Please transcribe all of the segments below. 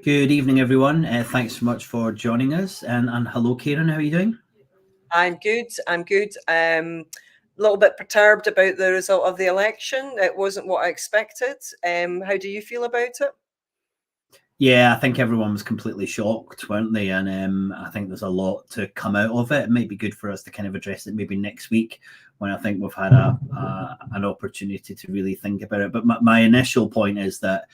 Good evening, everyone. Thanks so much for joining us. And hello, Kieran. How are you doing? I'm good. I'm good. A little bit perturbed about the result of the election. It wasn't what I expected. How do you feel about it? Yeah, I think everyone was completely shocked, weren't they? And I think there's a lot to come out of it. It might be good for us to kind of address it maybe next week when I think we've had an opportunity to really think about it. But my initial point is that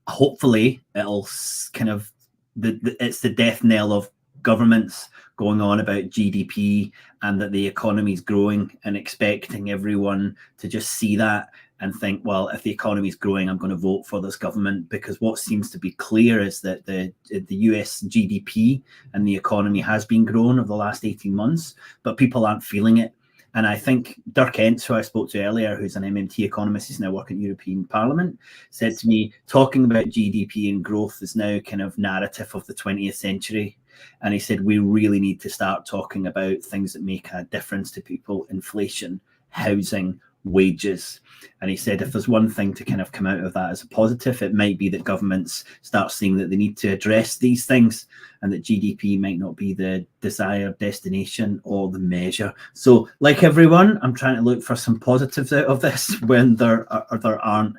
hopefully it'll kind of it's the death knell of governments going on about GDP and that the economy is growing and expecting everyone to just see that and think, well, if the economy is growing, I'm going to vote for this government. Because what seems to be clear is that the US GDP and the economy has been growing over the last 18 months, but people aren't feeling it. And I think Dirk Entz, who I spoke to earlier, who's an MMT economist, he's now working at European Parliament, said to me, talking about GDP and growth is now kind of narrative of the 20th century. And he said, we really need to start talking about things that make a difference to people: inflation, housing, wages. And he said, if there's one thing to kind of come out of that as a positive, it might be that governments start seeing that they need to address these things and that GDP might not be the desired destination or the measure. So, like everyone, I'm trying to look for some positives out of this when there aren't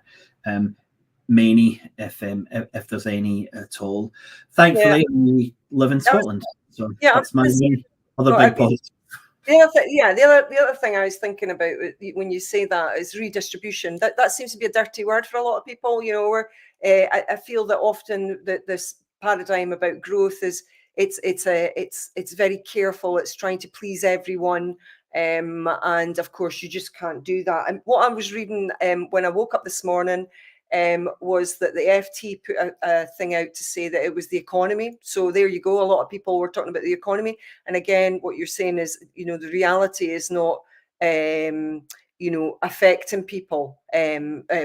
many, if there's any at all. Yeah, Thankfully, we live in I was, Scotland, so yeah, I was that's my going to say, other well, big positive. the other thing I was thinking about when you say that is redistribution. That seems to be a dirty word for a lot of people. Where I feel that often that this paradigm about growth is it's very careful. It's trying to please everyone. And of course, you just can't do that. And what I was reading when I woke up this morning was that the FT put a thing out to say that it was the economy. So there you go. A lot of people were talking about the economy. And again, what you're saying is, the reality is not, affecting people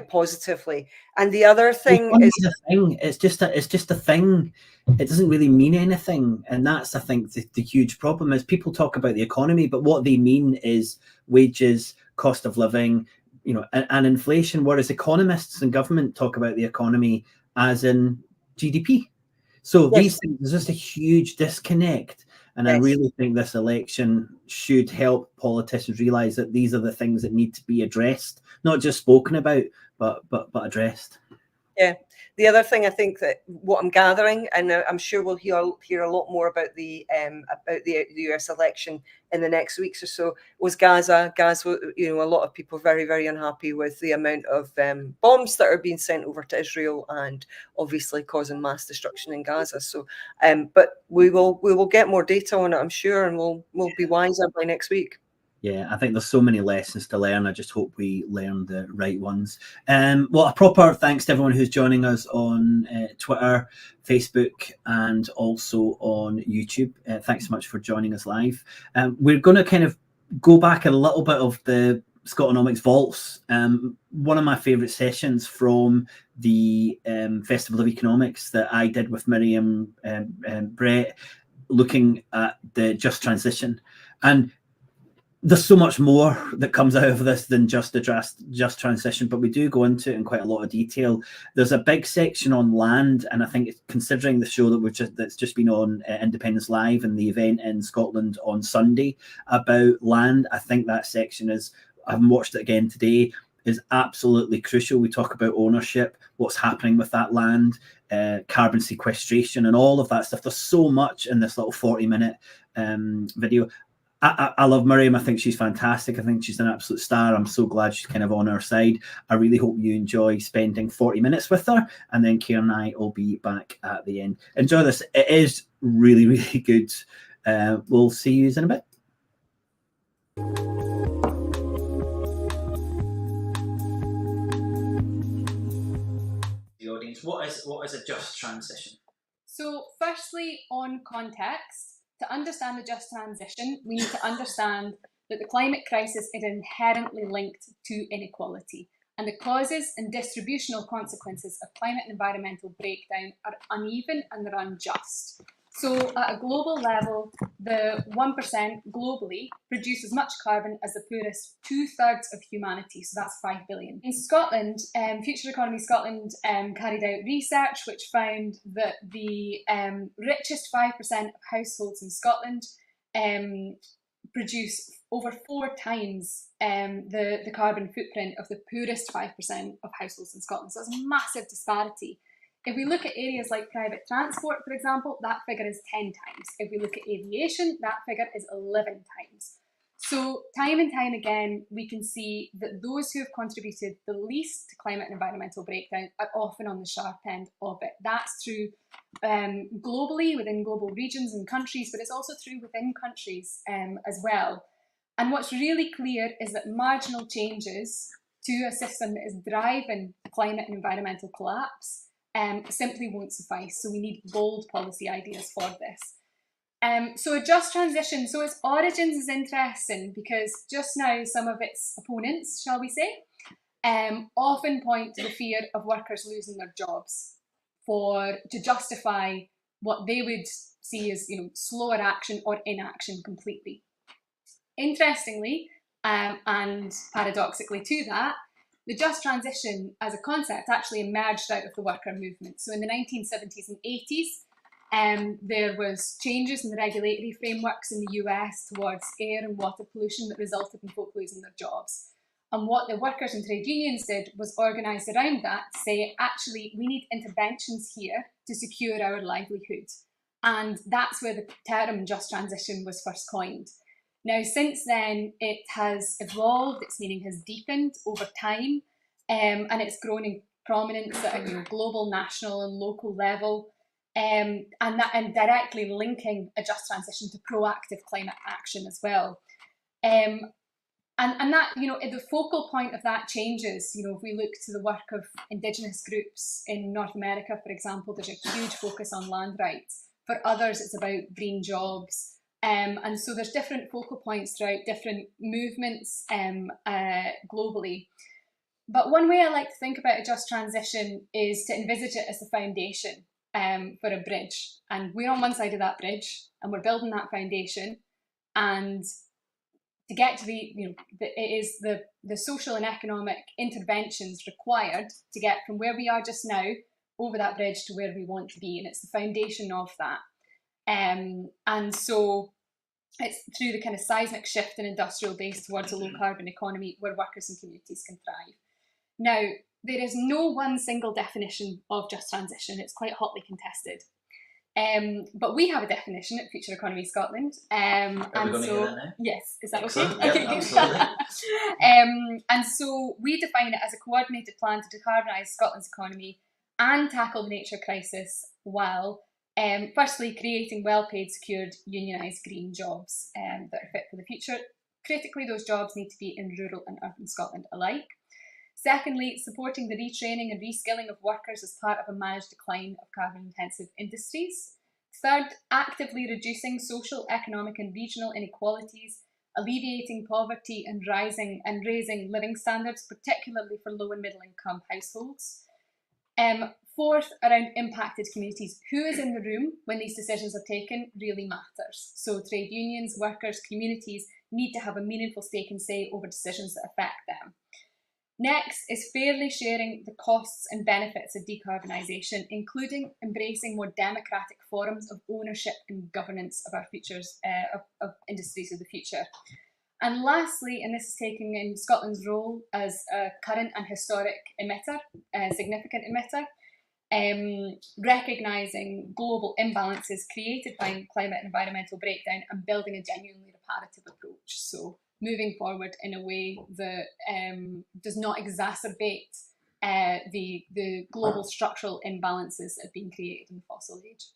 positively. And the other The thing is, economy's a thing. It's just a thing. It doesn't really mean anything, and that's, I think, the huge problem is people talk about the economy, but what they mean is wages, cost of living, and inflation. Whereas economists and government talk about the economy as in GDP. So yes, these things, there's just a huge disconnect. And I yes. really think this election should help politicians realize that these are the things that need to be addressed, not just spoken about, but addressed. Yeah. The other thing I think that what I'm gathering, and I'm sure we'll hear a lot more about the US election in the next weeks or so, was Gaza. Gaza, a lot of people very, very unhappy with the amount of bombs that are being sent over to Israel, and obviously causing mass destruction in Gaza. So, but we will get more data on it, I'm sure, and we'll be wiser by next week. Yeah, I think there's so many lessons to learn. I just hope we learn the right ones. Well, a proper thanks to everyone who's joining us on Twitter, Facebook, and also on YouTube. Thanks so much for joining us live. We're going to kind of go back a little bit of the Scotonomics vaults. One of my favourite sessions from the Festival of Economics that I did with Miriam Brett, looking at the just transition. And there's so much more that comes out of this than just the just transition, but we do go into it in quite a lot of detail. There's a big section on land, and I think considering the show that's just been on Independence Live and the event in Scotland on Sunday about land, I think that section is, I haven't watched it again today, is absolutely crucial. We talk about ownership, what's happening with that land, carbon sequestration, and all of that stuff. There's so much in this little 40-minute video. I love Miriam. I think she's fantastic. I think she's an absolute star. I'm so glad she's kind of on our side. I really hope you enjoy spending 40 minutes with her. And then Kieran and I will be back at the end. Enjoy this. It is really, really good. We'll see you in a bit. The audience, what is a just transition? So, firstly, on context, to understand the just transition, we need to understand that the climate crisis is inherently linked to inequality, and the causes and distributional consequences of climate and environmental breakdown are uneven and they're unjust. So at a global level, the 1% globally produce as much carbon as the poorest 2/3 of humanity, so that's 5 billion. In Scotland, Future Economy Scotland carried out research which found that the richest 5% of households in Scotland produce over 4 times the carbon footprint of the poorest 5% of households in Scotland. So it's a massive disparity. If we look at areas like private transport, for example, that figure is 10 times. If we look at aviation, that figure is 11 times. So time and time again, we can see that those who have contributed the least to climate and environmental breakdown are often on the sharp end of it. That's true globally, within global regions and countries, but it's also true within countries as well. And what's really clear is that marginal changes to a system that is driving climate and environmental collapse simply won't suffice. So we need bold policy ideas for this. So a just transition, so its origins is interesting because just now some of its opponents, shall we say, often point to the fear of workers losing their jobs to justify what they would see as slower action or inaction completely. Interestingly, and paradoxically to that, the just transition as a concept actually emerged out of the worker movement. So in the 1970s and 80s, there was changes in the regulatory frameworks in the US towards air and water pollution that resulted in folk losing their jobs. And what the workers and trade unions did was organise around that to say, actually, we need interventions here to secure our livelihood. And that's where the term just transition was first coined. Now, since then, it has evolved, its meaning has deepened over time, and it's grown in prominence at a global, national and local level, and directly linking a just transition to proactive climate action as well. And that, the focal point of that changes. If we look to the work of Indigenous groups in North America, for example, there's a huge focus on land rights. For others, it's about green jobs. And so there's different focal points throughout different movements globally. But one way I like to think about a just transition is to envisage it as the foundation for a bridge. And we're on one side of that bridge and we're building that foundation. And to get to it is the social and economic interventions required to get from where we are just now over that bridge to where we want to be. And it's the foundation of that. And so it's through the kind of seismic shift in industrial base towards a low carbon economy where workers and communities can thrive. Now, there is no one single definition of just transition. It's quite hotly contested. But we have a definition at Future Economy Scotland. Are we going to hear that now? Yes, is that Excellent. okay? Yep, absolutely. And so we define it as a coordinated plan to decarbonise Scotland's economy and tackle the nature crisis while firstly, creating well-paid, secured, unionised green jobs that are fit for the future. Critically, those jobs need to be in rural and urban Scotland alike. Secondly, supporting the retraining and reskilling of workers as part of a managed decline of carbon-intensive industries. Third, actively reducing social, economic and regional inequalities, alleviating poverty and raising living standards, particularly for low and middle income households. Fourth, around impacted communities. Who is in the room when these decisions are taken really matters. So trade unions, workers, communities need to have a meaningful stake and say over decisions that affect them. Next is fairly sharing the costs and benefits of decarbonisation, including embracing more democratic forms of ownership and governance of our futures, of industries of the future. And lastly, and this is taking in Scotland's role as a current and historic emitter, a significant emitter, recognising global imbalances created by climate and environmental breakdown and building a genuinely reparative approach. So moving forward in a way that does not exacerbate the global structural imbalances that have been created in the fossil age.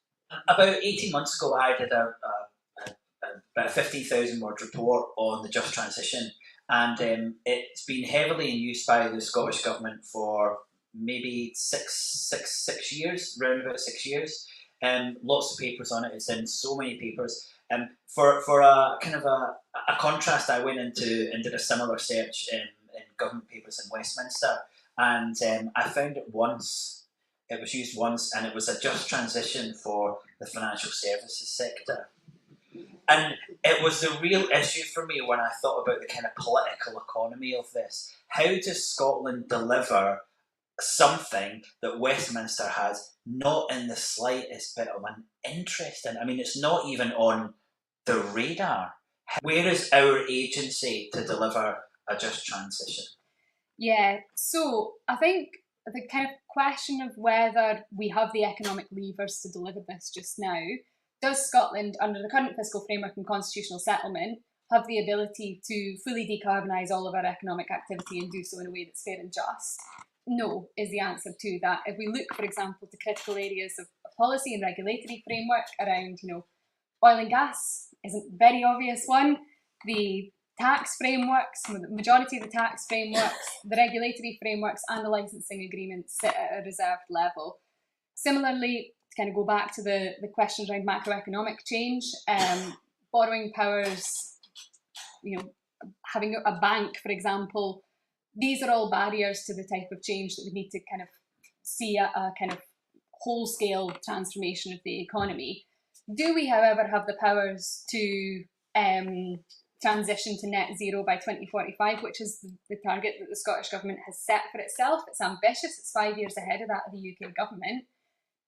About 18 months ago, I did about a 50,000 word report on the just transition, and it's been heavily in use by the Scottish Government for maybe six years, round about 6 years. Lots of papers on it. It's in so many papers. For a kind of a contrast, I went into and did a similar search in government papers in Westminster, and I found it once. It was used once, and it was a just transition for the financial services sector. And it was the real issue for me when I thought about the kind of political economy of this. How does Scotland deliver something that Westminster has not in the slightest bit of an interest in? I mean, it's not even on the radar. Where is our agency to deliver a just transition? Yeah, so I think the kind of question of whether we have the economic levers to deliver this just now, does Scotland, under the current fiscal framework and constitutional settlement, have the ability to fully decarbonise all of our economic activity and do so in a way that's fair and just? No, is the answer to that. If we look, for example, to critical areas of policy and regulatory framework around, oil and gas is a very obvious one. The tax frameworks, the majority of the tax frameworks, the regulatory frameworks and the licensing agreements sit at a reserved level. Similarly, to kind of go back to the questions around macroeconomic change, borrowing powers, having a bank, for example, these are all barriers to the type of change that we need to kind of see a kind of whole-scale transformation of the economy. Do we, however, have the powers to transition to net zero by 2045, which is the target that the Scottish Government has set for itself? It's ambitious, it's 5 years ahead of that of the UK Government.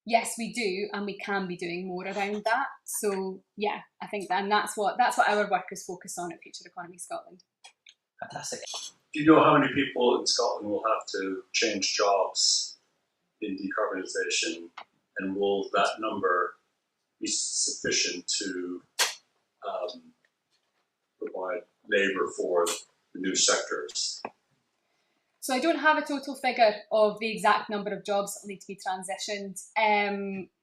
Yes, we do, and we can be doing more around that. So yeah, I think that, and that's what our work is focused on at Future Economy Scotland. Fantastic. Do you know how many people in Scotland will have to change jobs in decarbonisation, and will that number be sufficient to provide labour for the new sectors? So I don't have a total figure of the exact number of jobs that need to be transitioned.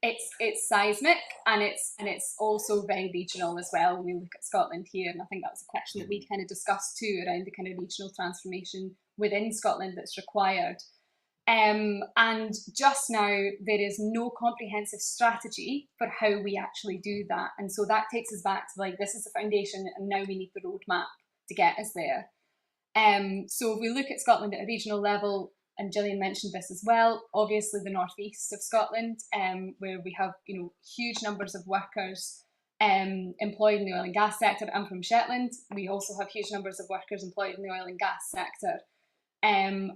It's seismic, and it's also very regional as well. When we look at Scotland here, and I think that was a question that we kind of discussed too around the kind of regional transformation within Scotland that's required. And just now there is no comprehensive strategy for how we actually do that, and so that takes us back to this is the foundation, and now we need the roadmap to get us there. So if we look at Scotland at a regional level, and Gillian mentioned this as well, obviously the northeast of Scotland, where we have huge numbers of workers employed in the oil and gas sector. I'm from Shetland. We also have huge numbers of workers employed in the oil and gas sector, and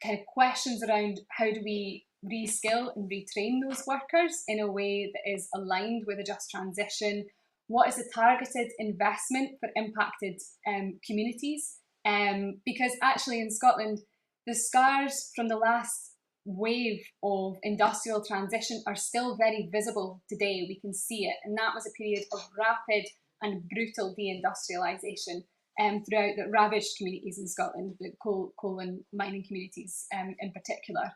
kind of questions around how do we reskill and retrain those workers in a way that is aligned with a just transition. What is the targeted investment for impacted communities? Because actually in Scotland, the scars from the last wave of industrial transition are still very visible today. We can see it, and that was a period of rapid and brutal deindustrialisation throughout that ravaged communities in Scotland, the coal and mining communities in particular.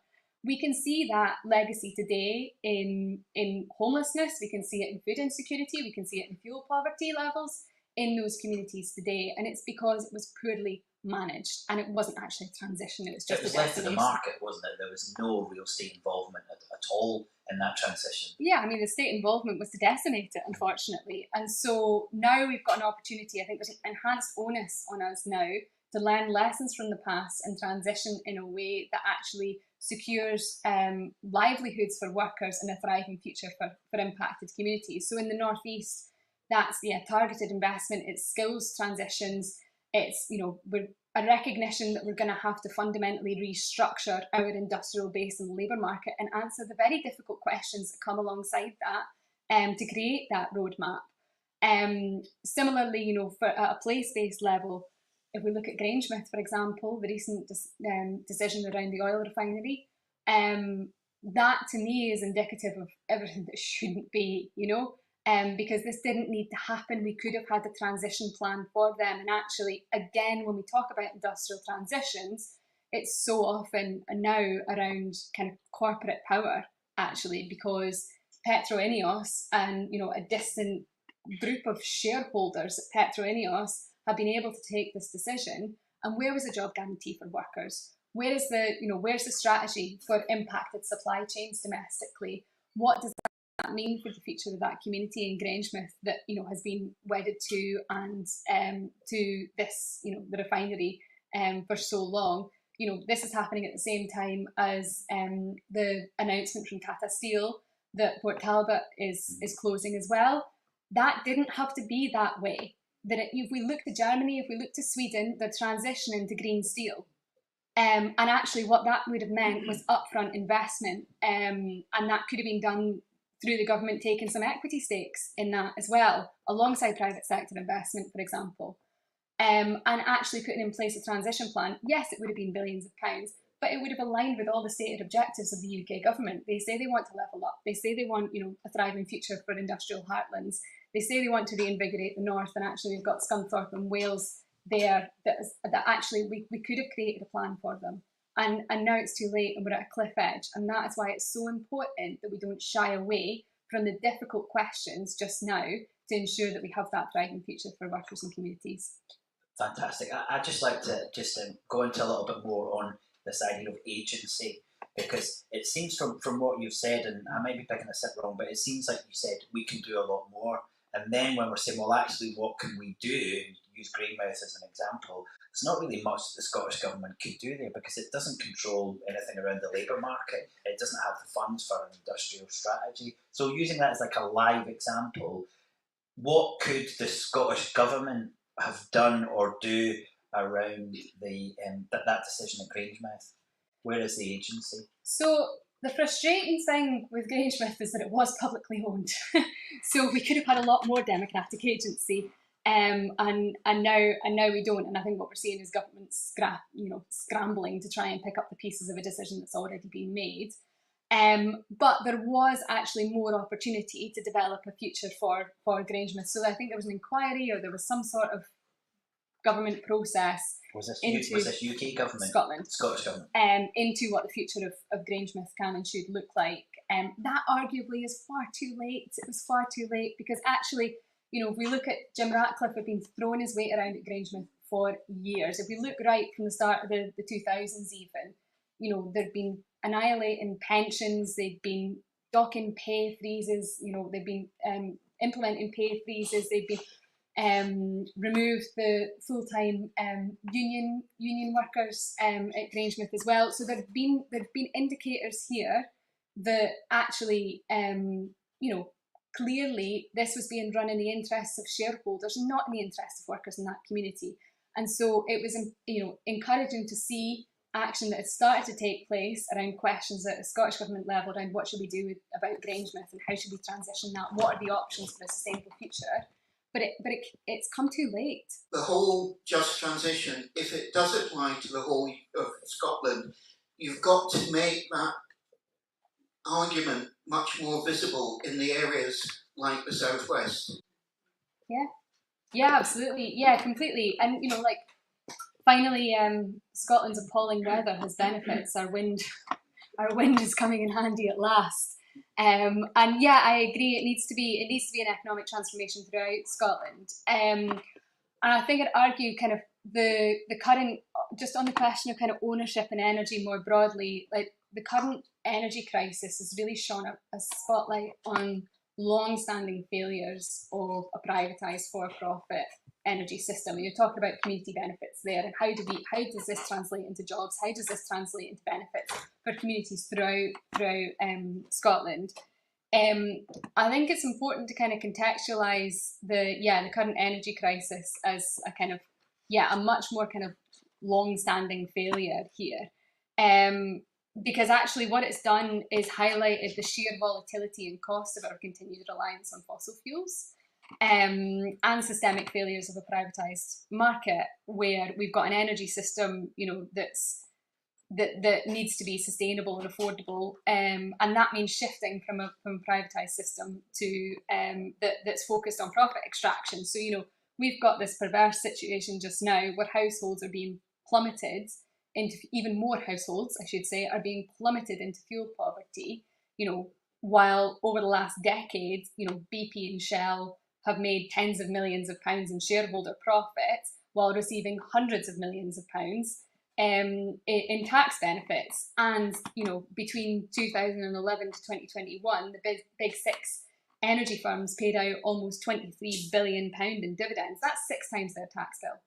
We can see that legacy today in homelessness, we can see it in food insecurity, we can see it in fuel poverty levels in those communities today, and it's because it was poorly managed, and it wasn't actually a transition, it was just it was left to the market, wasn't it? There was no real state involvement at all in that transition. Yeah, I mean, the state involvement was to decimate it, unfortunately, and so now we've got an opportunity. I think there's an enhanced onus on us now to learn lessons from the past and transition in a way that actually secures livelihoods for workers and a thriving future for impacted communities. So in the northeast, that's targeted investment, it's skills transitions, it's we're a recognition that we're going to have to fundamentally restructure our industrial base and labour market and answer the very difficult questions that come alongside that to create that roadmap. Similarly, for at a place-based level, if we look at Grangemouth, for example, the recent decision around the oil refinery, that to me is indicative of everything that shouldn't be, because this didn't need to happen. We could have had a transition plan for them. And actually, again, when we talk about industrial transitions, it's so often now around kind of corporate power, actually, because Petro Ineos and, a distant group of shareholders at Petro Ineos have been able to take this decision. And where was the job guarantee for workers? Where's the strategy for impacted supply chains domestically? What does that mean for the future of that community in Grangemouth that has been wedded to and to this the refinery for so long? This is happening at the same time as the announcement from Tata Steel that Port Talbot is closing as well. That didn't have to be that way. If we look to Germany, if we look to Sweden, they're transitioning to green steel. And actually what that would have meant was upfront investment. And that could have been done through the government taking some equity stakes in that as well, alongside private sector investment, for example. And actually putting in place a transition plan. Yes, it would have been billions of pounds, but it would have aligned with all the stated objectives of the UK government. They say they want to level up. They say they want, a thriving future for industrial heartlands. They say they want to reinvigorate the north, and actually we've got Scunthorpe and Wales there that actually we could have created a plan for them. And now it's too late and we're at a cliff edge. And that is why it's so important that we don't shy away from the difficult questions just now to ensure that we have that thriving future for workers and communities. Fantastic. I'd just like to go into a little bit more on this idea of agency, because it seems from what you've said, and I might be picking this up wrong, but it seems like you said we can do a lot more. And then when we're saying, well, actually, what can we do? Use Greenmouth as an example. There's not really much that the Scottish Government could do there, because it doesn't control anything around the labour market. It doesn't have the funds for an industrial strategy. So using that as like a live example, what could the Scottish Government have done or do around that decision at Grangemouth? Where is the agency? So the frustrating thing with Grangemouth is that it was publicly owned. So we could have had a lot more democratic agency. And now we don't. And I think what we're seeing is government scrambling to try and pick up the pieces of a decision that's already been made. But there was actually more opportunity to develop a future for Grangemouth. So I think there was an inquiry, or there was some sort of government process. Was this UK government? Scottish government. Into what the future of Grangemouth can and should look like. That arguably is far too late. It was far too late, because actually, if we look at Jim Ratcliffe, had been throwing his weight around at Grangemouth for years. If we look right from the start of the 2000s even, they've been annihilating pensions, they've been docking pay freezes, they've been implementing pay freezes, they've been removed the full-time union workers at Grangemouth as well. So there've been indicators here that actually, clearly this was being run in the interests of shareholders, not in the interests of workers in that community. And so it was, encouraging to see action that had started to take place around questions at the Scottish Government level around what should we do about Grangemouth and how should we transition that, what are the options for a sustainable future. But it's come too late. The whole just transition, if it does apply to the whole of Scotland, you've got to make that argument much more visible in the areas like the Southwest. Yeah, absolutely. Yeah, completely. And finally, Scotland's appalling weather has benefits. Our wind is coming in handy at last. And yeah, I agree. It needs to be an economic transformation throughout Scotland. And I think I'd argue kind of the current, just on the question of kind of ownership and energy more broadly, like the current energy crisis has really shone a spotlight on long-standing failures of a privatised for-profit energy system. And you're talking about community benefits there, and how does this translate into jobs? How does this translate into benefits for communities throughout Scotland? I think it's important to kind of contextualise the current energy crisis as a kind of a much more kind of long-standing failure here. Because actually what it's done is highlighted the sheer volatility and cost of our continued reliance on fossil fuels, and systemic failures of a privatised market, where we've got an energy system, that needs to be sustainable and affordable, and that means shifting from a privatised system to that's focused on profit extraction. So we've got this perverse situation just now where households are being plummeted into, even more households, I should say, are being plummeted into fuel poverty, while over the last decade, BP and Shell have made tens of millions of pounds in shareholder profits while receiving hundreds of millions of pounds in tax benefits. And, between 2011 to 2021, the big six energy firms paid out almost £23 billion in dividends. That's 6 times their tax bill.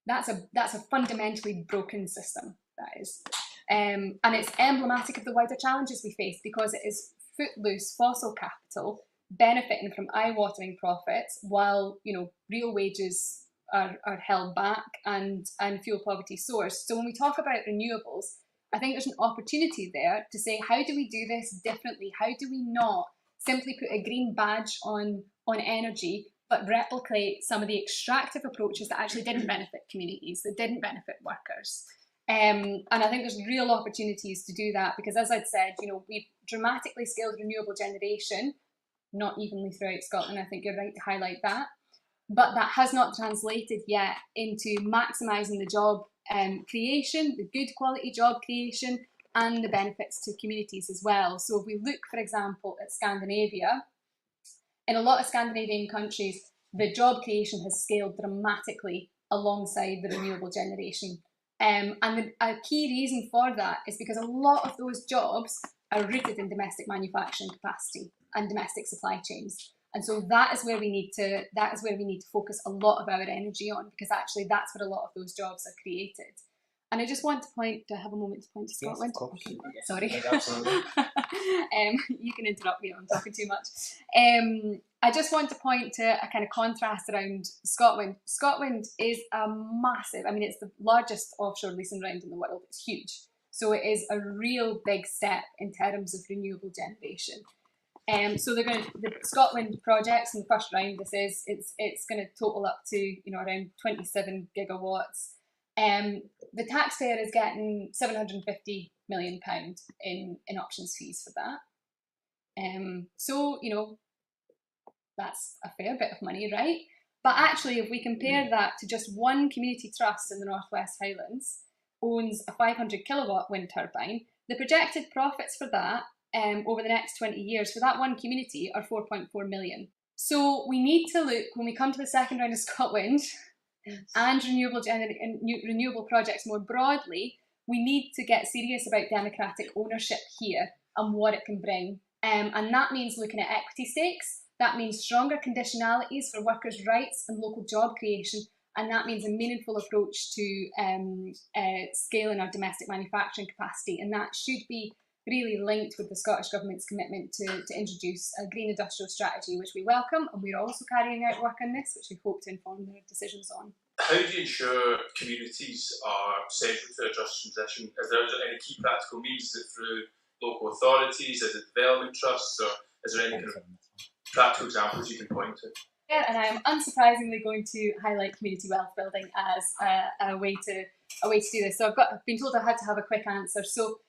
That's a fundamentally broken system, that is. And it's emblematic of the wider challenges we face, because it is footloose fossil capital benefiting from eye-watering profits while, you know, real wages are held back and fuel poverty soars. So when we talk about renewables, I think there's an opportunity there to say, how do we do this differently? How do we not simply put a green badge on energy, but replicate some of the extractive approaches that actually didn't benefit communities, that didn't benefit workers? And I think there's real opportunities to do that because, as I'd said, you know, we've dramatically scaled renewable generation, not evenly throughout Scotland. I think you're right to highlight that. But that has not translated yet into maximising the job creation, the good quality job creation, and the benefits to communities as well. So if we look, for example, at Scandinavia, in a lot of Scandinavian countries, the job creation has scaled dramatically alongside the renewable generation. And a key reason for that is because a lot of those jobs are rooted in domestic manufacturing capacity and domestic supply chains. And so that is where we need to focus a lot of our energy on, because actually that's where a lot of those jobs are created. And I just want to point, do I have a moment to point to Scotland? Yes, of course. Okay. Yes, Sorry. absolutely. You can interrupt me if I'm talking too much. I just want to point to a kind of contrast around Scotland. Scotland is a massive, I mean, it's the largest offshore leasing round in the world. It's huge. So it is a real big step in terms of renewable generation. So they're going to, the Scotland projects in the first round, it's going to total up to, you know, around 27 gigawatts. The taxpayer is getting £750 million in options fees for that. So, you know, that's a fair bit of money, right? But actually, if we compare that to just one community trust in the North West Highlands owns a 500 kilowatt wind turbine, the projected profits for that over the next 20 years for that one community are 4.4 million. So we need to look, when we come to the second round of Scotland and renewable projects more broadly, we need to get serious about democratic ownership here and what it can bring. And that means looking at equity stakes, that means stronger conditionalities for workers' rights and local job creation, and that means a meaningful approach to scaling our domestic manufacturing capacity. And that should be really linked with the Scottish Government's commitment to introduce a green industrial strategy, which we welcome, and we're also carrying out work on this, which we hope to inform their decisions on. How do you ensure communities are central to a just transition? Is there any key practical means? Is it through local authorities? Is it development trusts? Or is there any kind of practical examples you can point to? Yeah, and I'm unsurprisingly going to highlight community wealth building as a way to do this. So I've been told I had to have a quick answer. So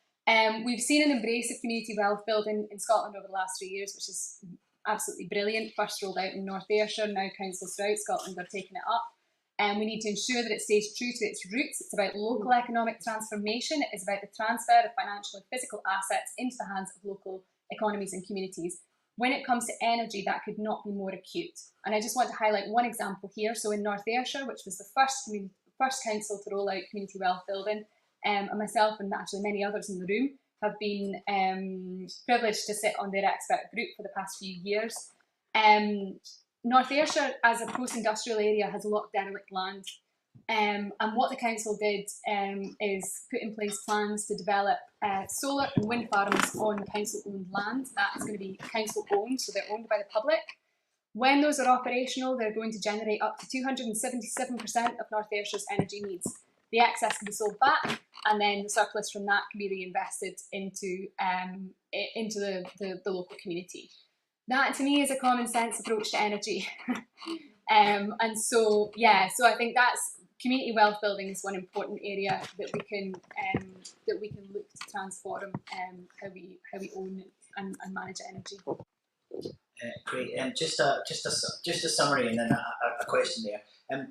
we've seen an embrace of community wealth building in Scotland over the last 3 years, which is absolutely brilliant. First rolled out in North Ayrshire, now councils throughout Scotland are taking it up. And we need to ensure that it stays true to its roots. It's about local economic transformation. It is about the transfer of financial and physical assets into the hands of local economies and communities. When it comes to energy, that could not be more acute. And I just want to highlight one example here. So in North Ayrshire, which was the first council to roll out community wealth building, and myself and actually many others in the room have been privileged to sit on their expert group for the past few years. North Ayrshire, as a post-industrial area, has a lot of derelict land. And what the council did is put in place plans to develop solar and wind farms on council-owned land. That is going to be council-owned, so they're owned by the public. When those are operational, they're going to generate up to 277% of North Ayrshire's energy needs. The excess can be sold back, and then the surplus from that can be reinvested into the local community. That, to me, is a common sense approach to energy. And so I think that's community wealth building is one important area that we can look to transform how we own and manage energy. Great. Just a summary and then a question there.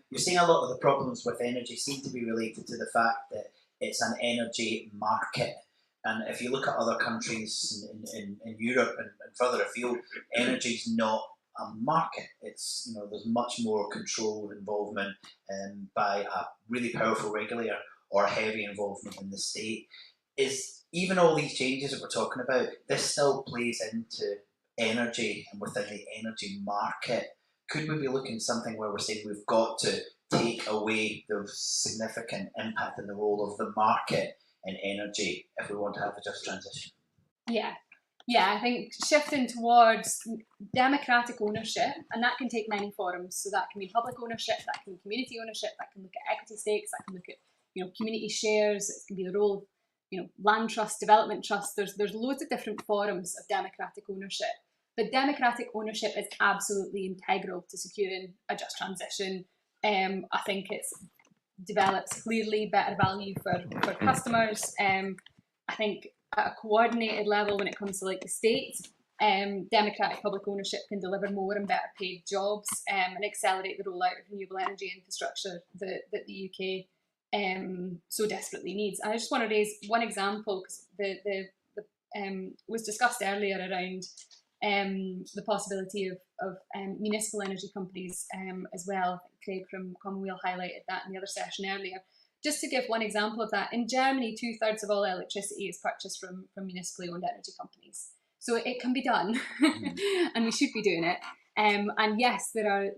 You're seeing a lot of the problems with energy seem to be related to the fact that it's an energy market. And if you look at other countries in Europe and further afield, energy is not a market. It's, you know, there's much more control and involvement by a really powerful regulator or heavy involvement in the state. Is even all these changes that we're talking about, this still plays into energy and within the energy market? Could we be looking at something where we're saying we've got to take away the significant impact and the role of the market in energy if we want to have a just transition? Yeah, Yeah, I think shifting towards democratic ownership, and that can take many forms. So that can be public ownership, that can be community ownership, that can look at equity stakes, that can look at community shares. It can be the role of land trust, development trust. There's loads of different forms of democratic ownership. But democratic ownership is absolutely integral to securing a just transition. I think it's develops clearly better value for customers. I think at a coordinated level, when it comes to like the state, democratic public ownership can deliver more and better paid jobs and accelerate the rollout of renewable energy infrastructure that the UK so desperately needs. And I just want to raise one example, because the was discussed earlier around the possibility of municipal energy companies as well. Craig from Commonweal highlighted that in the other session earlier. Just to give one example of that, in Germany, 2/3 of all electricity is purchased from municipally owned energy companies. So it can be done, and we should be doing it. And yes, there are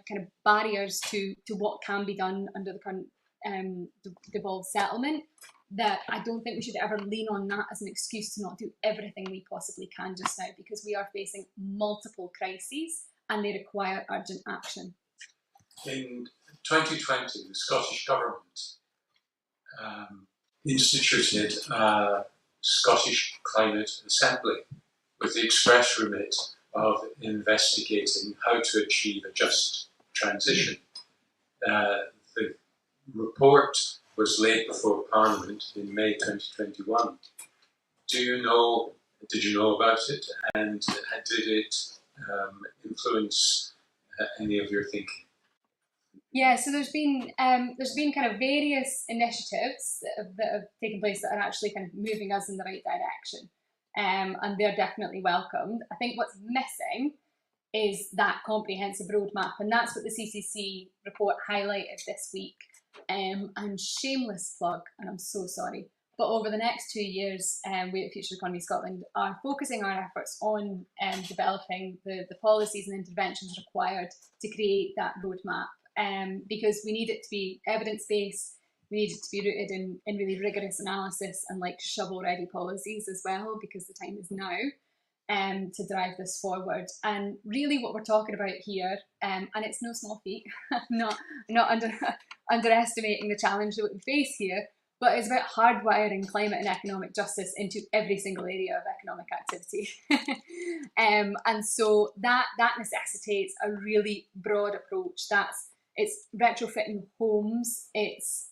kind of barriers to what can be done under the current devolved settlement, that I don't think we should ever lean on that as an excuse to not do everything we possibly can just now, because we are facing multiple crises and they require urgent action. In 2020, the Scottish Government instituted a Scottish Climate Assembly with the express remit of investigating how to achieve a just transition. The report was laid before Parliament in May 2021. Did you know about it, and did it influence any of your thinking? Yeah, so there's been kind of various initiatives that have taken place that are actually kind of moving us in the right direction, and they're definitely welcomed. I think what's missing is that comprehensive roadmap, and that's what the CCC report highlighted this week. And shameless plug, and I'm so sorry, but over the next 2 years, we at Future Economy Scotland are focusing our efforts on developing the policies and interventions required to create that roadmap, because we need it to be evidence-based, we need it to be rooted in really rigorous analysis and like shovel-ready policies as well, because the time is now to drive this forward. And really what we're talking about here, and it's no small feat, not underestimating the challenge that we face here, but it's about hardwiring climate and economic justice into every single area of economic activity. And so that necessitates a really broad approach. It's retrofitting homes, it's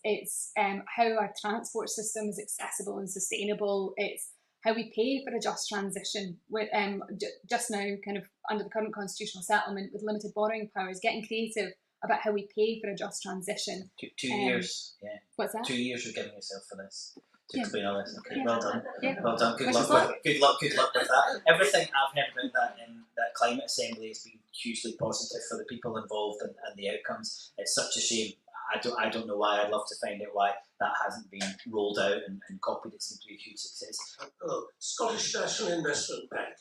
how our transport system is accessible and sustainable, it's how we pay for a just transition. With just now, kind of under the current constitutional settlement with limited borrowing powers, getting creative about how we pay for a just transition. 2 years, yeah. What's that? 2 years you're giving yourself for this, to explain all this. Okay, well done. Yeah. Well done. Good luck with that. Everything I've heard about that in that climate assembly has been hugely positive for the people involved and the outcomes. It's such a shame. I don't know why. I'd love to find out why that hasn't been rolled out and copied. It seems to be a huge success. Hello, Scottish National Investment Bank.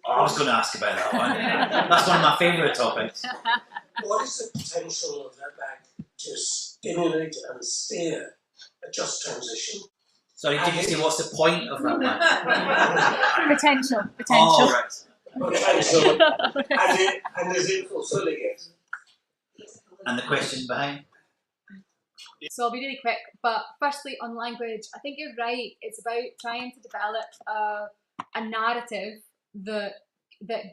Oh, I was going to ask about that one. That's one of my favourite topics. What is the potential of that bank to stimulate and steer a just transition? Sorry, did you say what's the point of that bank? Potential. Oh, right. Potential. and is it fulfilling it? And the question behind? So I'll be really quick, but firstly on language, I think you're right. It's about trying to develop a narrative that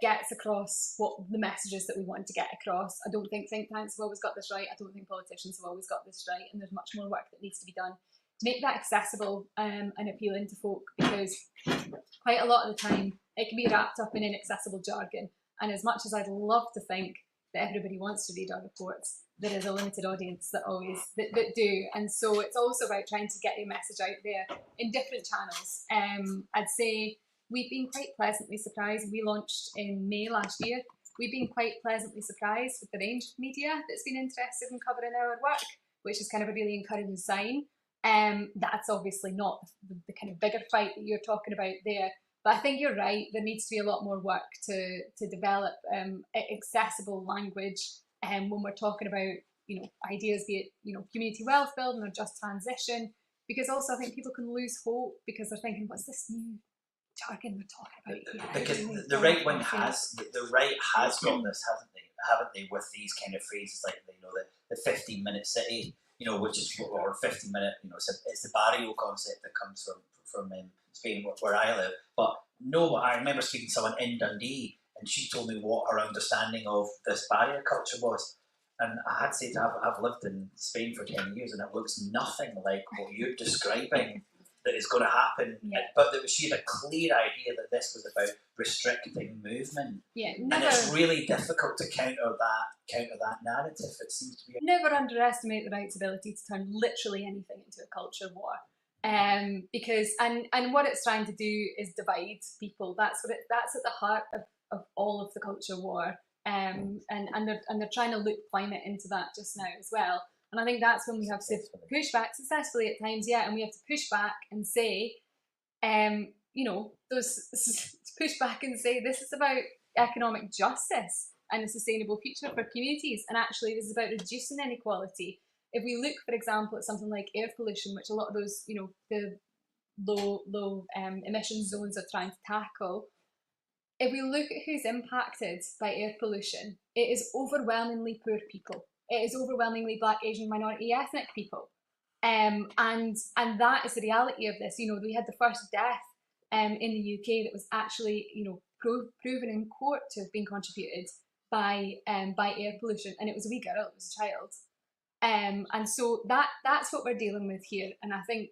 gets across what the messages that we want to get across. I don't think think tanks have always got this right. I don't think politicians have always got this right, and there's much more work that needs to be done to make that accessible and appealing to folk, because quite a lot of the time it can be wrapped up in inaccessible jargon. And as much as I'd love to think that everybody wants to read our reports, there is a limited audience that do, and so it's also about trying to get your message out there in different channels. I'd say we've been quite pleasantly surprised. We launched in May last year. We've been quite pleasantly surprised with the range of media that's been interested in covering our work, which is kind of a really encouraging sign. That's obviously not the kind of bigger fight that you're talking about there, but I think you're right. There needs to be a lot more work to develop accessible language. When we're talking about ideas, be it community wealth building or just transition, because also I think people can lose hope because they're thinking, what's this new jargon we're talking about here? Because the right wing has got this, haven't they, with these kind of phrases like, you know, the 15-minute city, you know, which is, or 15-minute, you know, it's the barrio concept that comes from Spain, where I live. But no, I remember speaking to someone in Dundee, and she told me what her understanding of this barrier culture was. And I had to say, I've lived in Spain for 10 years, and it looks nothing like what you're describing that is going to happen. Yeah. But she had a clear idea that this was about restricting movement. Yeah, and it's really difficult to counter that narrative. It seems to be. Never underestimate the right's ability to turn literally anything into a culture war. Because what it's trying to do is divide people. That's at the heart of all of the culture war. And they're trying to loop climate into that just now as well. And I think that's when we have to push back successfully at times, and we have to push back and say, push back and say this is about economic justice and a sustainable future for communities, and actually this is about reducing inequality. If we look, for example, at something like air pollution, which a lot of those, the low emission zones are trying to tackle, if we look at who's impacted by air pollution, it is overwhelmingly poor people. It is overwhelmingly Black, Asian, minority, ethnic people. And that is the reality of this. We had the first death in the UK that was actually, proven in court to have been contributed by air pollution, and it was a wee girl, it was a child. And so that's what we're dealing with here. And I think,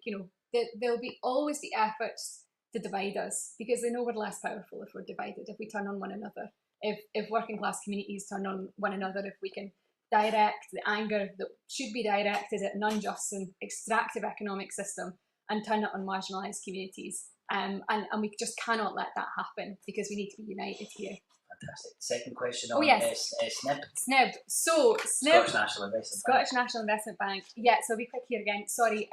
there'll always be efforts to divide us, because they know we're less powerful if we're divided, if we turn on one another, if working class communities turn on one another, if we can direct the anger that should be directed at an unjust and extractive economic system and turn it on marginalised communities. And we just cannot let that happen, because we need to be united here. Fantastic. Second question on SNIB. SNIB. So SNIB, Scottish National Investment Bank. Yeah, so I'll be quick here again. Sorry.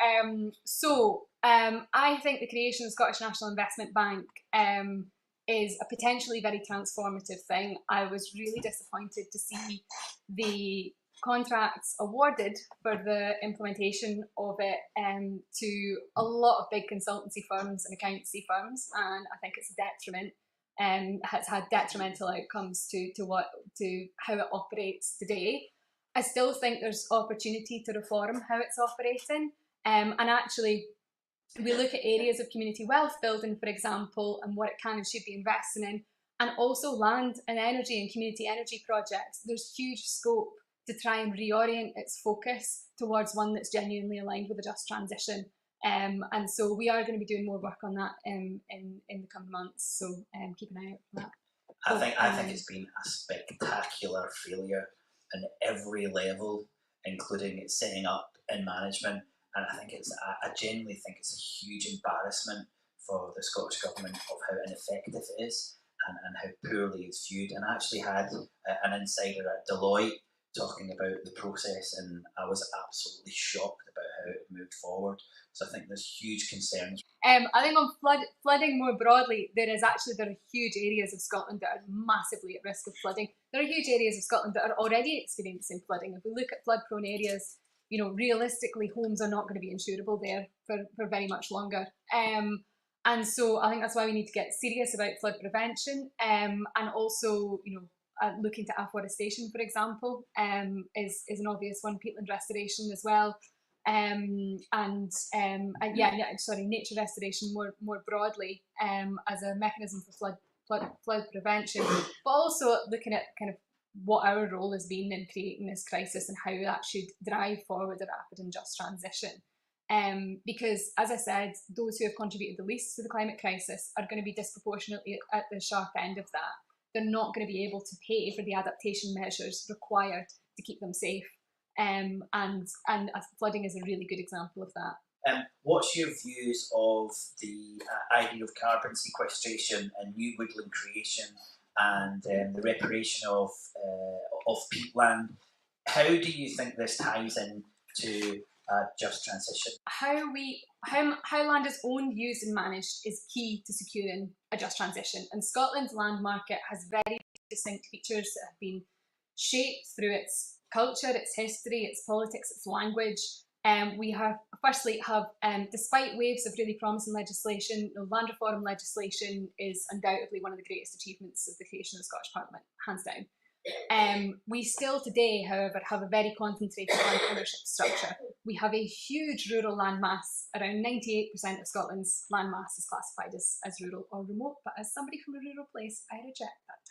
I think the creation of the Scottish National Investment Bank is a potentially very transformative thing. I was really disappointed to see the contracts awarded for the implementation of it to a lot of big consultancy firms and accountancy firms, and I think it's a detriment. Has had detrimental outcomes to how it operates today. I still think there's opportunity to reform how it's operating, and actually we look at areas of community wealth building, for example, and what it can and should be investing in, and also land and energy and community energy projects. There's huge scope to try and reorient its focus towards one that's genuinely aligned with a just transition. And so we are going to be doing more work on that in the coming months. So keep an eye out for that. I think it's been a spectacular failure on every level, including its setting up in management. And I genuinely think it's a huge embarrassment for the Scottish Government of how ineffective it is and how poorly it's viewed. And I actually had an insider at Deloitte talking about the process, and I was absolutely shocked about how it moved forward. So I think there's huge concerns. I think on flooding more broadly, there are huge areas of Scotland that are massively at risk of flooding. There are huge areas of Scotland that are already experiencing flooding. If we look at flood-prone areas, realistically, homes are not going to be insurable there for very much longer. And so I think that's why we need to get serious about flood prevention, and also, looking to afforestation, for example, is an obvious one. Peatland restoration as well, nature restoration more broadly as a mechanism for flood prevention, but also looking at kind of what our role has been in creating this crisis and how that should drive forward a rapid and just transition. Because, as I said, those who have contributed the least to the climate crisis are going to be disproportionately at the sharp end of that. They're not going to be able to pay for the adaptation measures required to keep them safe. And flooding is a really good example of that. What's your views of the idea of carbon sequestration and new woodland creation and the reparation of peatland? How do you think this ties into just transition? How land is owned, used and managed is key to securing a just transition. And Scotland's land market has very distinct features that have been shaped through its culture, its history, its politics, its language, We have, firstly, despite waves of really promising legislation, land reform legislation is undoubtedly one of the greatest achievements of the creation of the Scottish Parliament, hands down. We still today, however, have a very concentrated land ownership structure. We have a huge rural land mass. Around 98% of Scotland's land mass is classified as rural or remote, but as somebody from a rural place, I reject that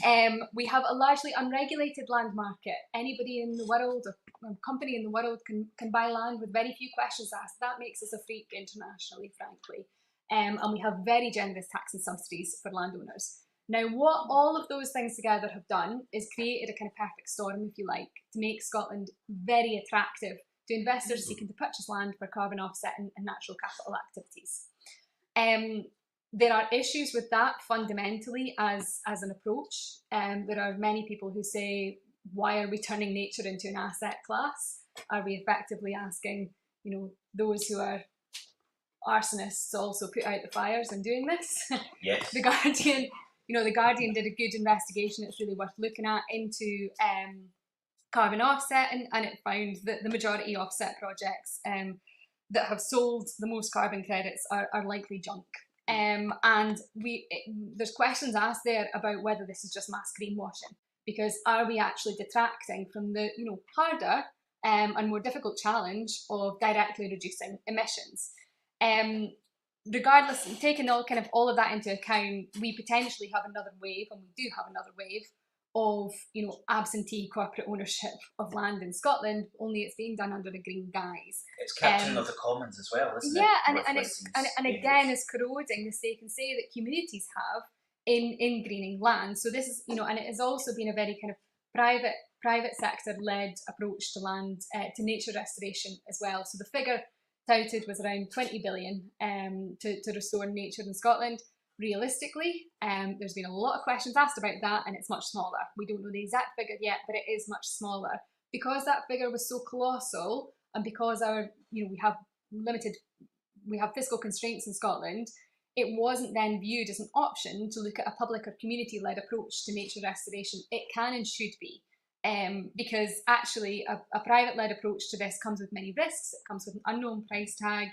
term. We have a largely unregulated land market. Anybody in the world or company in the world can buy land with very few questions asked. That makes us a freak internationally, frankly. And we have very generous tax and subsidies for landowners. Now, what all of those things together have done is created a kind of perfect storm, if you like, to make Scotland very attractive to investors seeking to purchase land for carbon offset and natural capital activities. There are issues with that fundamentally as an approach. There are many people who say, why are we turning nature into an asset class? Are we effectively asking, those who are arsonists to also put out the fires in doing this? Yes. The Guardian did a good investigation. It's really worth looking at into carbon offset, and it found that the majority offset projects that have sold the most carbon credits are likely junk. And there's questions asked there about whether this is just mass greenwashing, because are we actually detracting from the harder and more difficult challenge of directly reducing emissions? Regardless, taking all of that into account, we potentially have another wave, and we do have another wave of absentee corporate ownership of land in Scotland. Only it's being done under a green guise. It's capturing of the commons as well, isn't it? Yeah, and again, is corroding the stake and say that communities have in greening land. So this is and it has also been a very kind of private sector led approach to land to nature restoration as well. So the figure touted was around 20 billion to restore nature in Scotland. Realistically, there's been a lot of questions asked about that, and it's much smaller. We don't know the exact figure yet, but it is much smaller. Because that figure was so colossal, and because we have fiscal constraints in Scotland, it wasn't then viewed as an option to look at a public or community-led approach to nature restoration. It can and should be. Because actually a private-led approach to this comes with many risks. It comes with an unknown price tag.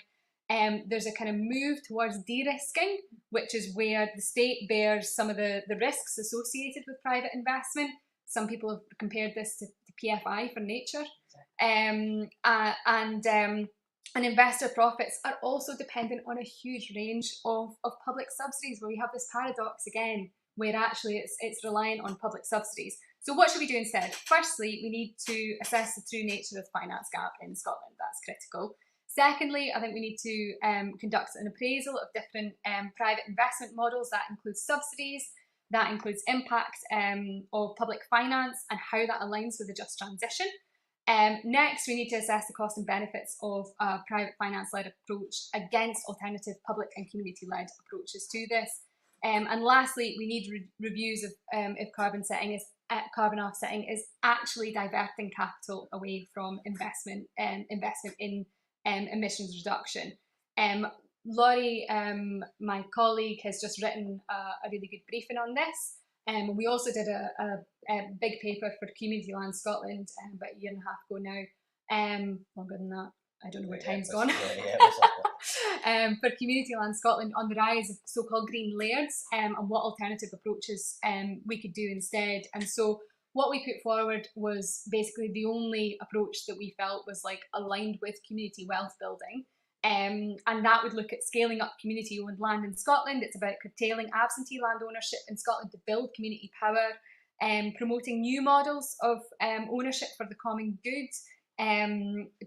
There's a kind of move towards de-risking, which is where the state bears some of the risks associated with private investment. Some people have compared this to PFI for nature. And investor profits are also dependent on a huge range of public subsidies, where we have this paradox again, where actually it's reliant on public subsidies. So what should we do instead? Firstly, we need to assess the true nature of the finance gap in Scotland. That's critical. Secondly, I think we need to conduct an appraisal of different private investment models. That includes subsidies, that includes impact of public finance and how that aligns with the just transition. Next, we need to assess the cost and benefits of a private finance-led approach against alternative public and community-led approaches to this. And lastly, we need reviews of if carbon offsetting is actually diverting capital away from investment in emissions reduction. Laurie, my colleague, has just written a really good briefing on this. We also did a big paper for Community Land Scotland about a year and a half ago now, longer than that. I don't know where time's gone. For Community Land Scotland on the rise of so-called green lairds and what alternative approaches we could do instead. And so what we put forward was basically the only approach that we felt was aligned with community wealth building. And that would look at scaling up community-owned land in Scotland. It's about curtailing absentee land ownership in Scotland to build community power, promoting new models of ownership for the common good,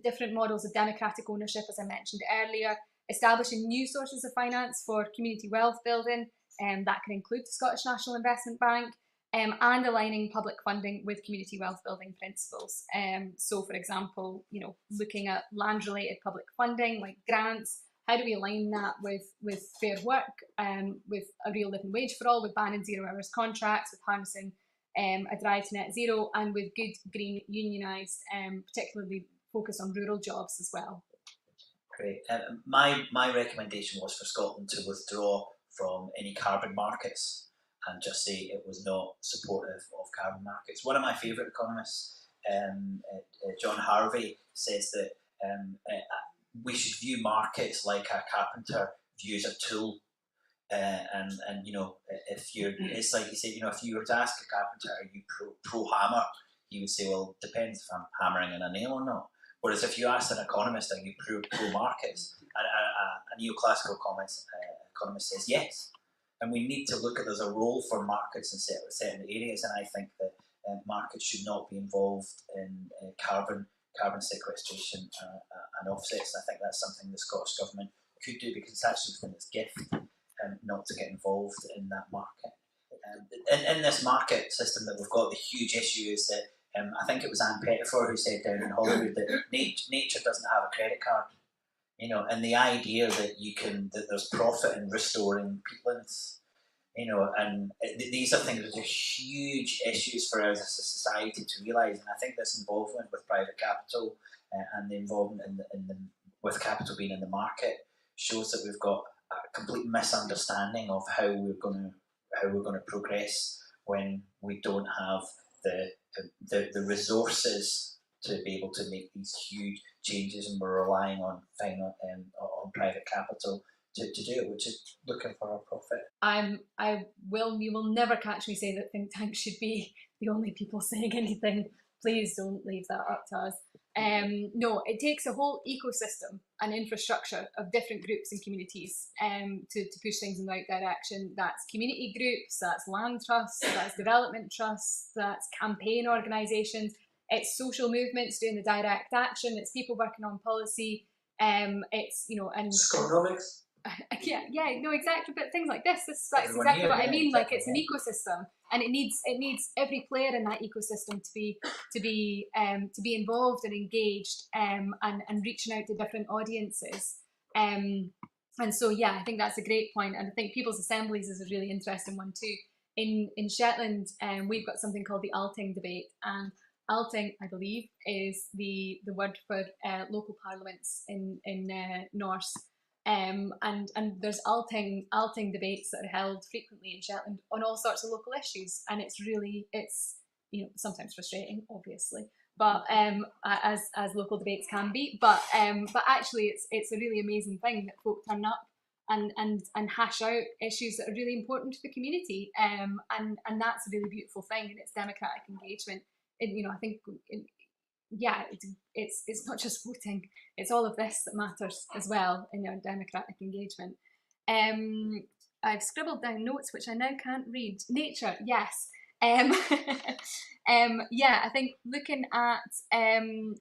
different models of democratic ownership, as I mentioned earlier, establishing new sources of finance for community wealth building, that can include the Scottish National Investment Bank, and aligning public funding with community wealth building principles. So, for example, looking at land-related public funding like grants. How do we align that with fair work, with a real living wage for all, with banning 0 hours contracts, with harnessing a drive to net zero, and with good green unionised, particularly focused on rural jobs as well. Great. My recommendation was for Scotland to withdraw from any carbon markets and just say it was not supportive of carbon markets. One of my favourite economists, John Harvey says that we should view markets like a carpenter views a tool. And you know, if you're, it's like you say, you know, if you were to ask a carpenter, are you pro hammer? He would say, well, it depends if I'm hammering in a nail or not. Whereas if you asked an economist, are you pro markets? A neoclassical economist says yes. And we need to look at there's a role for markets in certain areas, and I think that markets should not be involved in carbon sequestration and offsets. I think that's something the Scottish Government could do, because it's actually within its gift not to get involved in that market. In this market system that we've got, the huge issue is that I think it was Anne Pettifor who said down in Hollywood that nature doesn't have a credit card. You know, and the idea that there's profit in restoring peatlands, you know, and these are things that are huge issues for us as a society to realise. And I think this involvement with private capital and the involvement with capital being in the market shows that we've got a complete misunderstanding of how we're going to progress when we don't have the resources to be able to make these huge changes, and we're relying on private capital to do it, which is looking for a profit. You will never catch me say that think tanks should be the only people saying anything. Please don't leave that up to us. No, it takes a whole ecosystem and infrastructure of different groups and communities to push things in the right direction. That's community groups, that's land trusts, that's development trusts, that's campaign organisations, it's social movements doing the direct action, it's people working on policy, it's, you know, and Scotonomics. Yeah, no, exactly. But things like that's exactly what I mean. Like, it's an ecosystem, and it needs every player in that ecosystem to be involved and engaged, and reaching out to different audiences. And so, yeah, I think that's a great point. And I think people's assemblies is a really interesting one too. In Shetland, we've got something called the Alting debate, and Alting, I believe, is the word for local parliaments in Norse. And there's Alting debates that are held frequently in Shetland on all sorts of local issues, and it's you know, sometimes frustrating, obviously, but as local debates can be, but actually it's a really amazing thing that folk turn up and hash out issues that are really important to the community, and that's a really beautiful thing, and it's democratic engagement. And, you know, I think it's not just voting, it's all of this that matters as well in our democratic engagement. I've scribbled down notes which I now can't read. Nature, yes. Yeah, I think looking at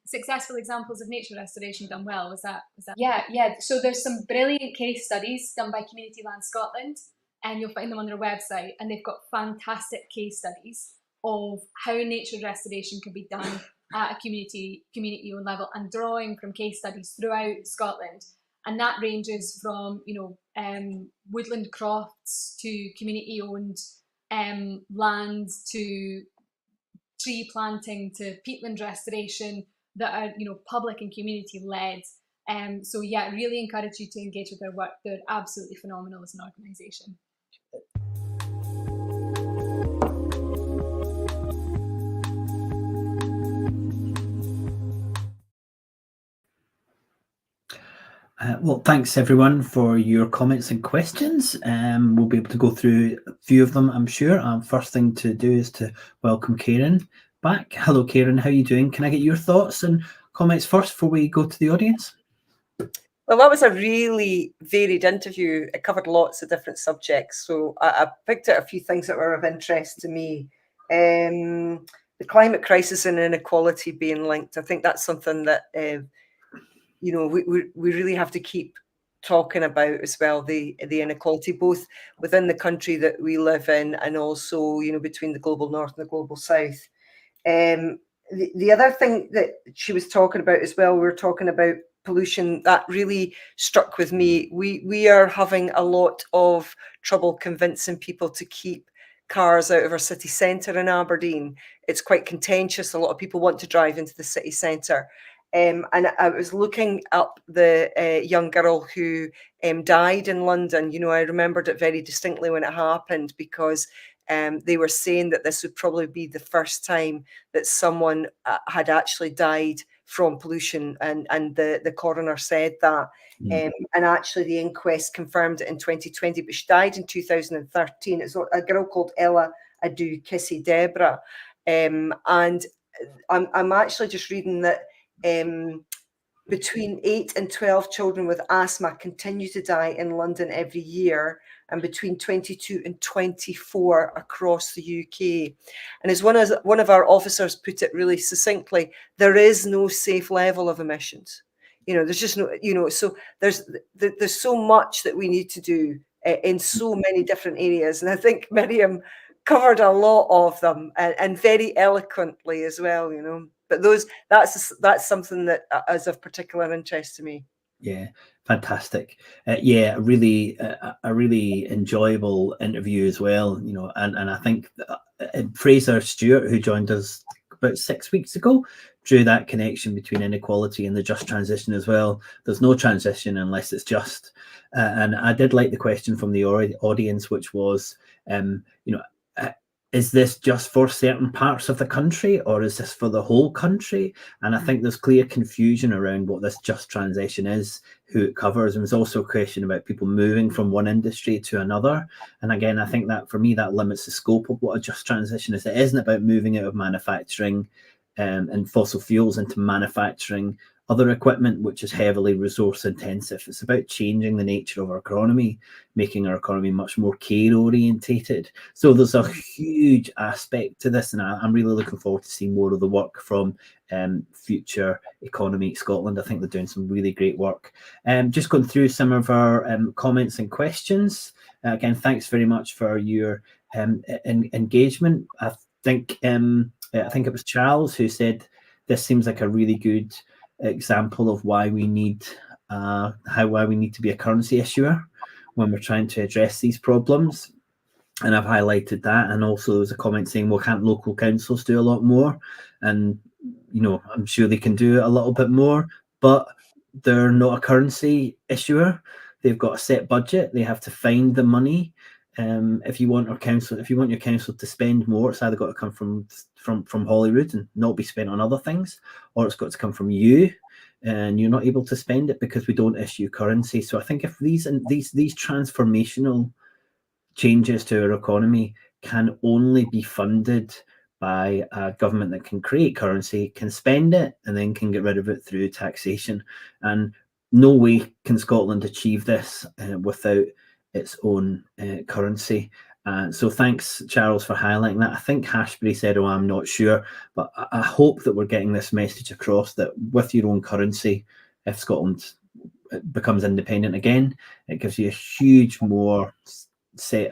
successful examples of nature restoration done well, was that yeah, so there's some brilliant case studies done by Community Land Scotland, and you'll find them on their website, and they've got fantastic case studies of how nature restoration can be done at a community-owned level, and drawing from case studies throughout Scotland. And that ranges from, you know, woodland crofts to community-owned lands, to tree planting, to peatland restoration that are, you know, public and community-led. So yeah, really encourage you to engage with their work. They're absolutely phenomenal as an organisation. Well, thanks everyone for your comments and questions. We'll be able to go through a few of them, I'm sure. First thing to do is to welcome Karen back. Hello, Karen. How are you doing? Can I get your thoughts and comments first before we go to the audience? Well, that was a really varied interview. It covered lots of different subjects. So I picked out a few things that were of interest to me. The climate crisis and inequality being linked. I think that's something that, you know, we really have to keep talking about as well, the inequality, both within the country that we live in and also, you know, between the global north and the global south. The other thing that she was talking about as well, we were talking about pollution, that really struck with me. We are having a lot of trouble convincing people to keep cars out of our city centre in Aberdeen. It's quite contentious. A lot of people want to drive into the city centre. And I was looking up the young girl who died in London. You know, I remembered it very distinctly when it happened, because they were saying that this would probably be the first time that someone had actually died from pollution, and the coroner said that. And actually the inquest confirmed it in 2020, but she died in 2013. It's a girl called Ella Adu Kissy Debra. And I'm actually just reading that between 8 and 12 children with asthma continue to die in London every year, and between 22 and 24 across the UK. And as one of our officers put it really succinctly, there is no safe level of emissions. There's just no, so there's so much that we need to do in so many different areas. And I think Miriam covered a lot of them, and very eloquently as well, But that's something that is of particular interest to me. Yeah, fantastic. Yeah, a really enjoyable interview as well. And I think Fraser Stewart, who joined us about 6 weeks ago, drew that connection between inequality and the just transition as well. There's no transition unless it's just. And I did like the question from the audience, which was, is this just for certain parts of the country, or is this for the whole country? And I think there's clear confusion around what this just transition is, who it covers. And there's also a question about people moving from one industry to another. And again, I think that for me, that limits the scope of what a just transition is. It isn't about moving out of manufacturing and fossil fuels into manufacturing other equipment, which is heavily resource intensive. It's about changing the nature of our economy, making our economy much more care orientated. So there's a huge aspect to this, and I'm really looking forward to seeing more of the work from Future Economy Scotland. I think they're doing some really great work. Just going through some of our comments and questions. Again, thanks very much for your engagement. I think it was Charles who said this seems like a really good example of why we need to be a currency issuer when we're trying to address these problems. And I've highlighted that. And also there was a comment saying, well, can't local councils do a lot more? And I'm sure they can do a little bit more, but they're not a currency issuer. They've got a set budget. They have to find the money. If you want your council to spend more, it's either got to come from Holyrood and not be spent on other things, or it's got to come from you, and you're not able to spend it because we don't issue currency. So I think if these transformational changes to our economy can only be funded by a government that can create currency, can spend it, and then can get rid of it through taxation. And no way can Scotland achieve this without its own currency. So thanks, Charles, for highlighting that. I think Hashbury said, I'm not sure, but I hope that we're getting this message across that with your own currency, if Scotland becomes independent again, it gives you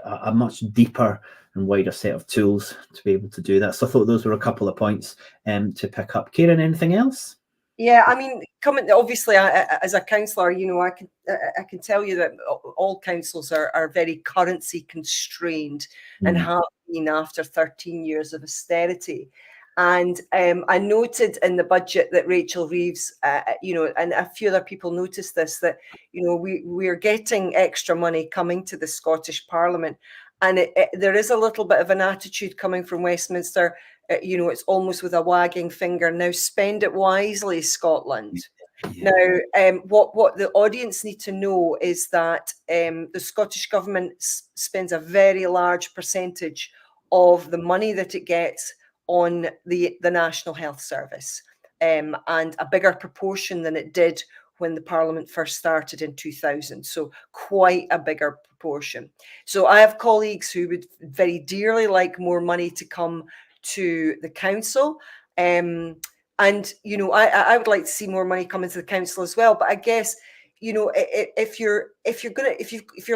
a much deeper and wider set of tools to be able to do that. So I thought those were a couple of points to pick up. Kieran, anything else? Yeah, I mean, obviously, as a councillor, I can tell you that all councils are very currency constrained and have been after 13 years of austerity. And I noted in the budget that Rachel Reeves, and a few other people noticed this, that, we're getting extra money coming to the Scottish Parliament. And there is a little bit of an attitude coming from Westminster. It's almost with a wagging finger. Now spend it wisely, Scotland. Yeah. Now, what the audience need to know is that the Scottish Government spends a very large percentage of the money that it gets on the National Health Service, and a bigger proportion than it did when the Parliament first started in 2000. So quite a bigger proportion. So I have colleagues who would very dearly like more money to come to the council. And, I would like to see more money come into the council as well. But I guess, if you're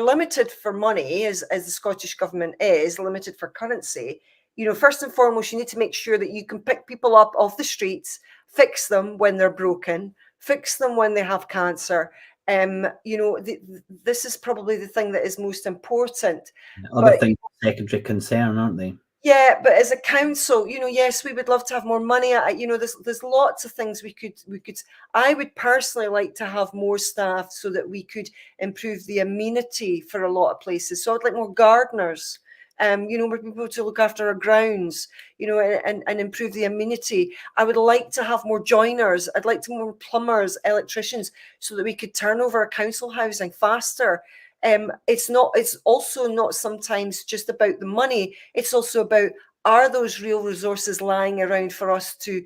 limited for money, as the Scottish Government is limited for currency, first and foremost, you need to make sure that you can pick people up off the streets, fix them when they're broken, fix them when they have cancer. This is probably the thing that is most important. Other things are secondary concern, aren't they? Yeah, but as a council, yes, we would love to have more money. There's lots of things we could. I would personally like to have more staff so that we could improve the amenity for a lot of places. So I'd like more gardeners we're able to look after our grounds, and improve the amenity. I would like to have more joiners. I'd like to more plumbers, electricians, so that we could turn over our council housing faster. It's also not sometimes just about the money. It's also about, are those real resources lying around for us to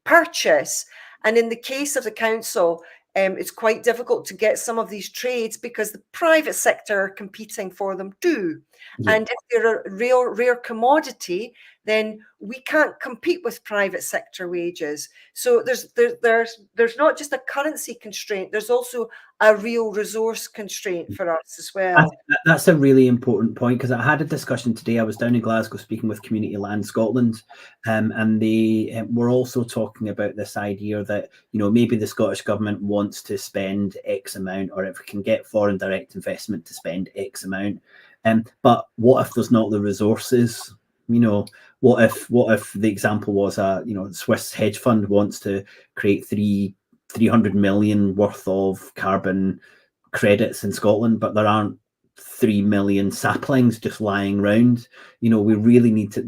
purchase? And in the case of the council, it's quite difficult to get some of these trades because the private sector are competing for them too. Yeah. And if they're a rare commodity, then we can't compete with private sector wages. So there's not just a currency constraint, there's also a real resource constraint for us as well. That's a really important point, because I had a discussion today. I was down in Glasgow speaking with Community Land Scotland, and they were also talking about this idea that, maybe the Scottish Government wants to spend X amount, or if we can get foreign direct investment to spend X amount. But what if there's not the resources? What if the example was Swiss hedge fund wants to create 300 million worth of carbon credits in Scotland, but there aren't 3 million saplings just lying around. We really need to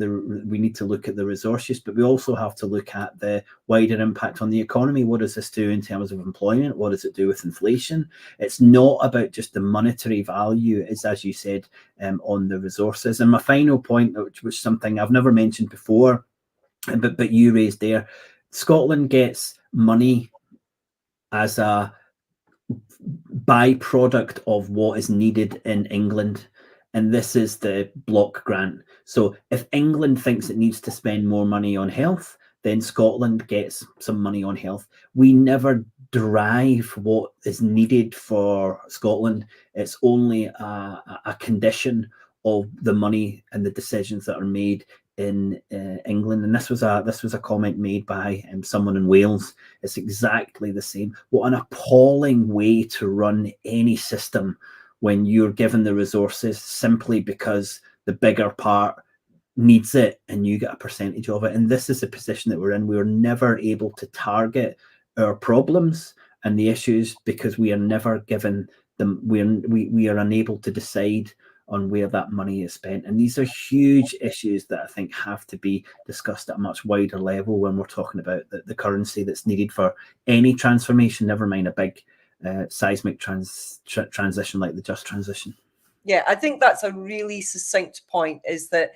look at the resources, but we also have to look at the wider impact on the economy. What does this do in terms of employment? What does it do with inflation? It's not about just the monetary value. It's, as you said, on the resources. And my final point, which was something I've never mentioned before, but you raised there, Scotland gets money as a byproduct of what is needed in England, and this is the block grant. So if England thinks it needs to spend more money on health, then Scotland gets some money on health. We never drive what is needed for Scotland. It's only a condition of the money and the decisions that are made in England. And this was a comment made by someone in Wales. It's exactly the same. What an appalling way to run any system, when you're given the resources simply because the bigger part needs it and you get a percentage of it. And this is the position that we're in. We are never able to target our problems and the issues because we are never given them. We are unable to decide on where that money is spent. And these are huge issues that I think have to be discussed at a much wider level when we're talking about the currency that's needed for any transformation, never mind a big seismic transition like the Just Transition. Yeah, I think that's a really succinct point, is that,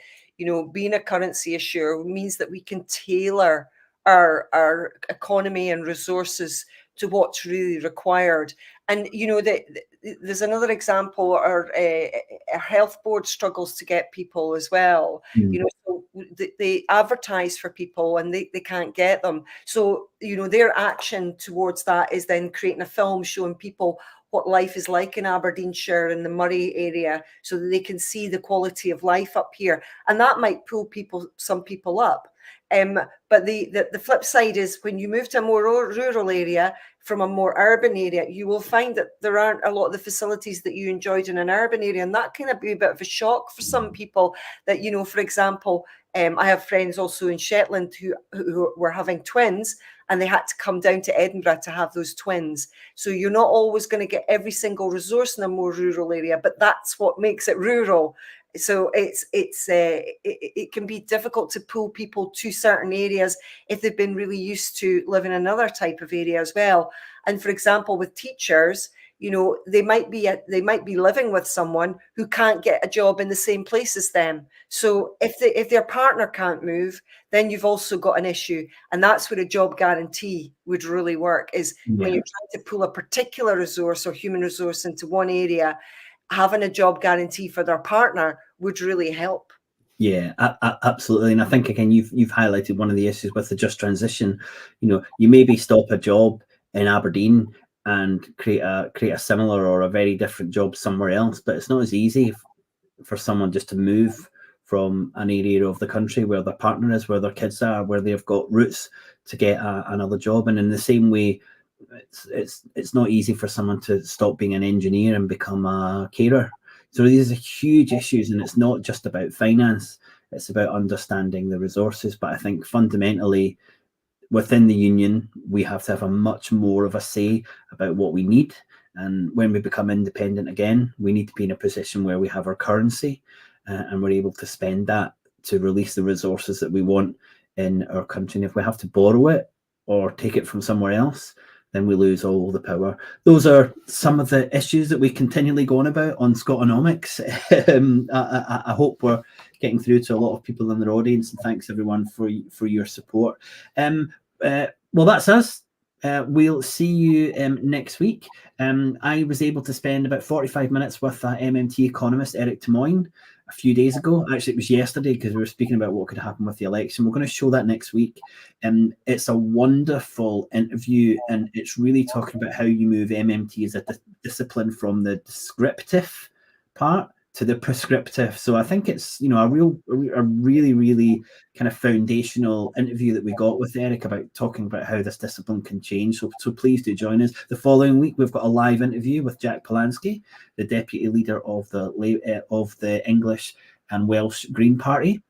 being a currency issuer means that we can tailor our economy and resources to what's really required. And, there's another example, our health board struggles to get people as well. So they advertise for people and they can't get them. So, their action towards that is then creating a film showing people what life is like in Aberdeenshire and the Murray area, so that they can see the quality of life up here. And that might pull some people up. But the flip side is, when you move to a more rural area from a more urban area, you will find that there aren't a lot of the facilities that you enjoyed in an urban area. And that can be a bit of a shock for some people that, for example, I have friends also in Shetland who were having twins, and they had to come down to Edinburgh to have those twins. So you're not always going to get every single resource in a more rural area, but that's what makes it rural. So it can be difficult to pull people to certain areas if they've been really used to living in another type of area as well. And for example, with teachers, they might be living with someone who can't get a job in the same place as them. So if their partner can't move, then you've also got an issue. And that's where a job guarantee would really work, is when you're trying to pull a particular resource or human resource into one area, having a job guarantee for their partner would really help. Yeah, absolutely. And I think, again, you've highlighted one of the issues with the Just Transition. You maybe stop a job in Aberdeen and create a similar or a very different job somewhere else, but it's not as easy for someone just to move from an area of the country where their partner is, where their kids are, where they've got roots, to get another job. And in the same way, it's not easy for someone to stop being an engineer and become a carer. So these are huge issues, and it's not just about finance, it's about understanding the resources. But I think fundamentally, within the union, we have to have a much more of a say about what we need. And when we become independent again, we need to be in a position where we have our currency. and we're able to spend that to release the resources that we want in our country. And if we have to borrow it or take it from somewhere else, then we lose all the power. Those are some of the issues that we continually go on about on Scotonomics. I hope we're getting through to a lot of people in their audience, and thanks everyone for your support. Well, that's us. We'll see you next week. I was able to spend about 45 minutes with MMT economist Eric Tamoyne a few days ago. Actually, it was yesterday, because we were speaking about what could happen with the election. We're going to show that next week. It's a wonderful interview, and it's really talking about how you move MMT as a discipline from the descriptive part to the prescriptive. So I think it's, a really, really kind of foundational interview that we got with Eric about talking about how this discipline can change. So please do join us. The following week, we've got a live interview with Jack Polanski, the deputy leader of the English and Welsh Green Party,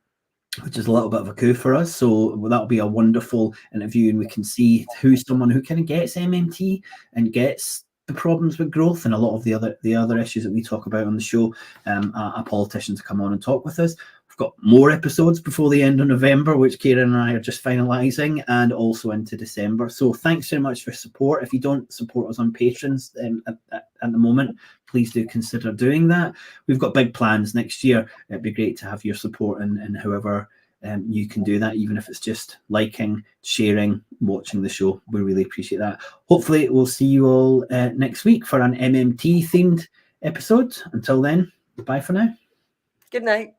which is a little bit of a coup for us. So that'll be a wonderful interview, and we can see who's someone who kind of gets MMT and gets the problems with growth and a lot of the other issues that we talk about on the show. A politician to come on and talk with us. We've got more episodes before the end of November, which Kieran and I are just finalising, and also into December. So thanks so much for support. If you don't support us on Patrons at the moment, please do consider doing that. We've got big plans next year. It'd be great to have your support, and however you can do that, even if it's just liking, sharing, watching the show. We really appreciate that. Hopefully we'll see you all next week for an MMT themed episode. Until then, bye for now. Good night.